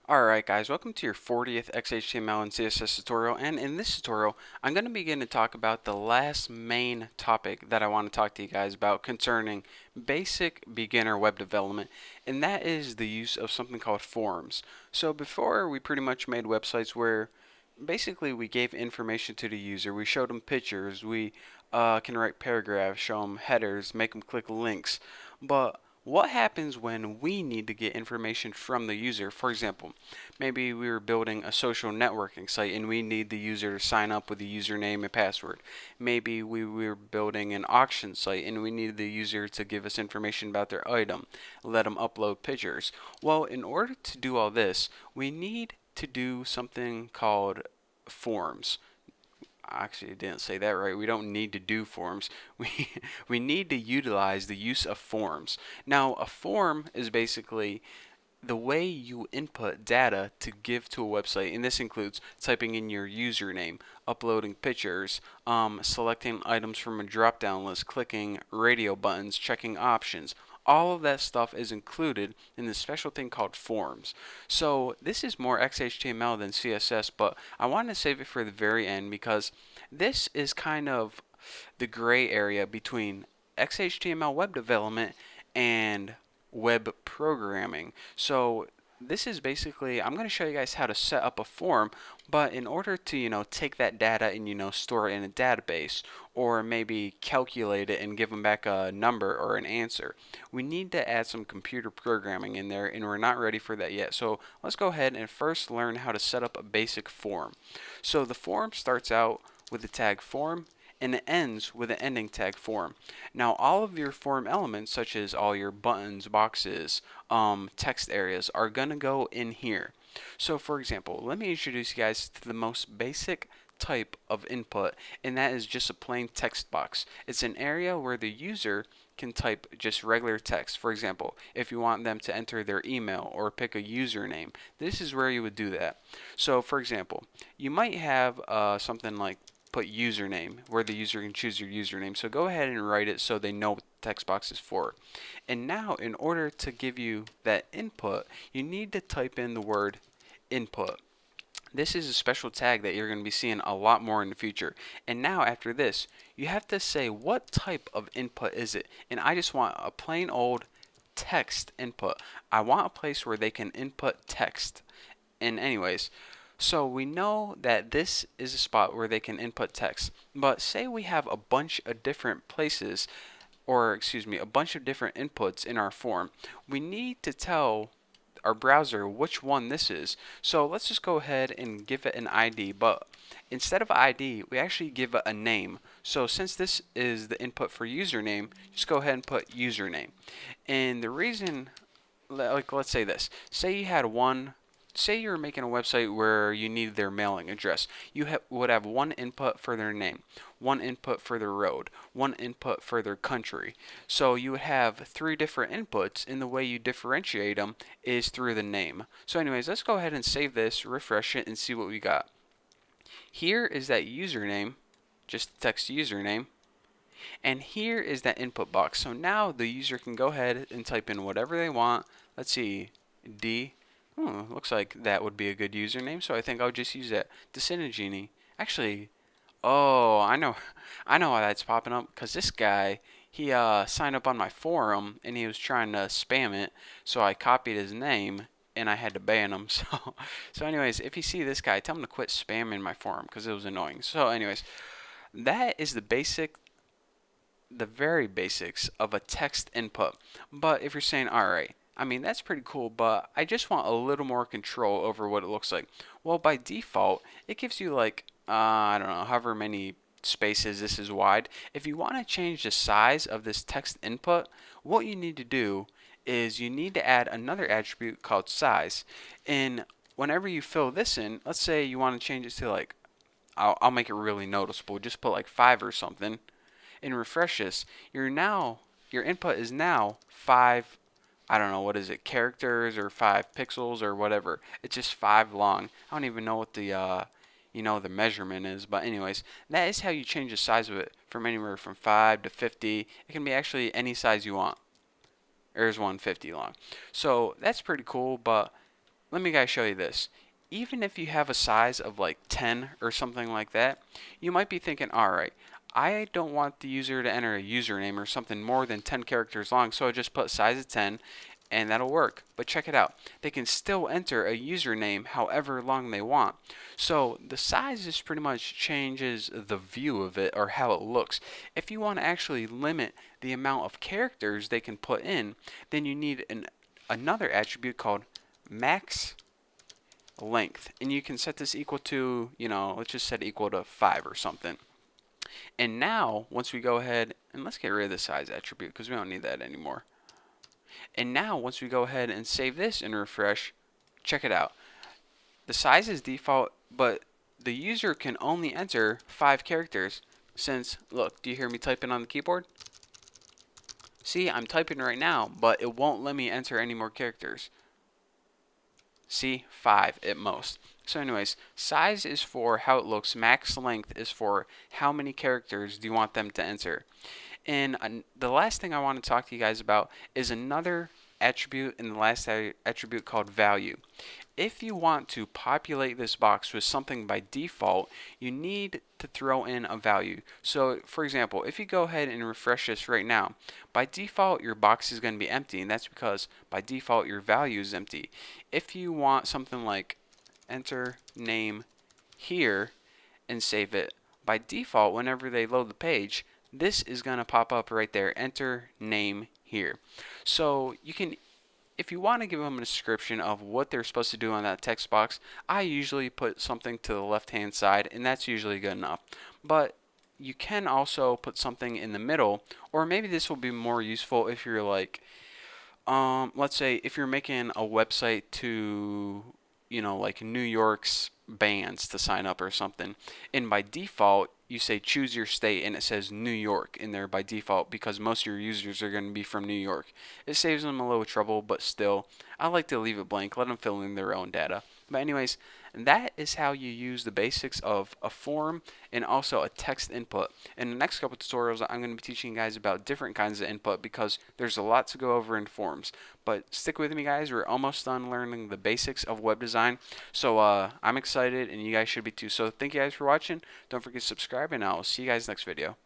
Alright guys, welcome to your 40th XHTML and CSS tutorial, and in this tutorial I'm going to begin to talk about the last main topic that I want to talk to you guys about concerning basic beginner web development, and that is the use of something called forms. So before, we pretty much made websites where basically we gave information to the user, we showed them pictures, we can write paragraphs, show them headers, make them click links, but what happens when we need to get information from the user? For example, maybe we were building a social networking site and we need the user to sign up with a username and password. Maybe we were building an auction site and we needed the user to give us information about their item, let them upload pictures. Well, in order to do all this, we need to do something called forms. Actually, I didn't say that right. We don't need to do forms. We we need to utilize the use of forms. Now, a form is basically the way you input data to give to a website, and this includes typing in your username, uploading pictures, selecting items from a drop-down list, clicking radio buttons, checking options. All of that stuff is included in this special thing called forms. So this is more XHTML than CSS, but I wanted to save it for the very end because this is kind of the gray area between XHTML web development and web programming. So this is basically, I'm going to show you guys how to set up a form, but in order to, take that data and, store it in a database, or maybe calculate it and give them back a number or an answer, we need to add some computer programming in there, and we're not ready for that yet. So let's go ahead and first learn how to set up a basic form. So the form starts out with the tag form, and it ends with an ending tag form. Now, all of your form elements, such as all your buttons, boxes, text areas, are going to go in here. So, for example, let me introduce you guys to the most basic type of input, and that is just a plain text box. It's an area where the user can type just regular text. For example, if you want them to enter their email or pick a username, this is where you would do that. So, for example, you might have something like put username, where the user can choose your username. So go ahead and write it so they know what the text box is for. And now, in order to give you that input, you need to type in the word input. This is a special tag that you're going to be seeing a lot more in the future. And now, after this, you have to say what type of input is it. And I just want a plain old text input. I want a place where they can input text. And anyways, so we know that this is a spot where they can input text. But say we have a bunch of different places, or excuse me, a bunch of different inputs in our form. We need to tell our browser which one this is. So let's just go ahead and give it an ID, but instead of ID, we actually give it a name. So since this is the input for username, just go ahead and put username. And the reason, like, let's say this, say you had one, say you're making a website where you need their mailing address. You would have one input for their name, one input for their road, one input for their country. So you would have three different inputs, and the way you differentiate them is through the name. So anyways, let's go ahead and save this, refresh it, and see what we got. Here is that username, just text username, and here is that input box. So now the user can go ahead and type in whatever they want. Let's see, D. Looks like that would be a good username, so I think I'll just use that. Genie. Actually, oh, I know why that's popping up, because this guy, he signed up on my forum, and he was trying to spam it, so I copied his name, and I had to ban him. So anyways, if you see this guy, tell him to quit spamming my forum, because it was annoying. So anyways, that is the very basics of a text input. But if you're saying, alright, I mean, that's pretty cool, but I just want a little more control over what it looks like. Well, by default, it gives you like, I don't know, however many spaces this is wide. If you want to change the size of this text input, what you need to do is you need to add another attribute called size. And whenever you fill this in, let's say you want to change it to like, I'll make it really noticeable, just put like 5 or something, and refresh this, your input is now 5, I don't know, what is it, characters or 5 pixels or whatever. It's just 5 long. I don't even know what the the measurement is, but anyways, that is how you change the size of it from anywhere from 5 to 50. It can be actually any size you want. There's 150 long. So that's pretty cool, but let me guys show you this. Even if you have a size of like 10 or something like that, you might be thinking, alright, I don't want the user to enter a username or something more than 10 characters long, so I just put size of 10 and that'll work. But check it out. They can still enter a username however long they want. So the size just pretty much changes the view of it or how it looks. If you want to actually limit the amount of characters they can put in, then you need another attribute called max length. And you can set this equal to, let's just set equal to 5 or something. And now, once we go ahead, and let's get rid of the size attribute because we don't need that anymore. And now, once we go ahead and save this and refresh, check it out. The size is default, but the user can only enter 5 characters since, look, do you hear me typing on the keyboard? See, I'm typing right now, but it won't let me enter any more characters. See, 5 at most. So anyways, size is for how it looks. Max length is for how many characters do you want them to enter. And the last thing I want to talk to you guys about is another attribute in the last attribute called value. If you want to populate this box with something by default, you need to throw in a value. So for example, if you go ahead and refresh this right now, by default your box is going to be empty, and that's because by default your value is empty. If you want something like enter name here and save it, by default whenever they load the page, this is going to pop up right there, enter name here. So you can, if you want to give them a description of what they're supposed to do on that text box, I usually put something to the left hand side, and that's usually good enough. But you can also put something in the middle, or maybe this will be more useful if you're like, let's say if you're making a website to, like New York's bands to sign up or something, and by default you say choose your state and it says New York in there by default because most of your users are going to be from New York. It saves them a little trouble, but still I like to leave it blank, let them fill in their own data. But anyways, that is how you use the basics of a form and also a text input. In the next couple tutorials I'm going to be teaching you guys about different kinds of input because there's a lot to go over in forms. But stick with me guys, we're almost done learning the basics of web design. So I'm excited and you guys should be too. So thank you guys for watching. Don't forget to subscribe and I'll see you guys next video.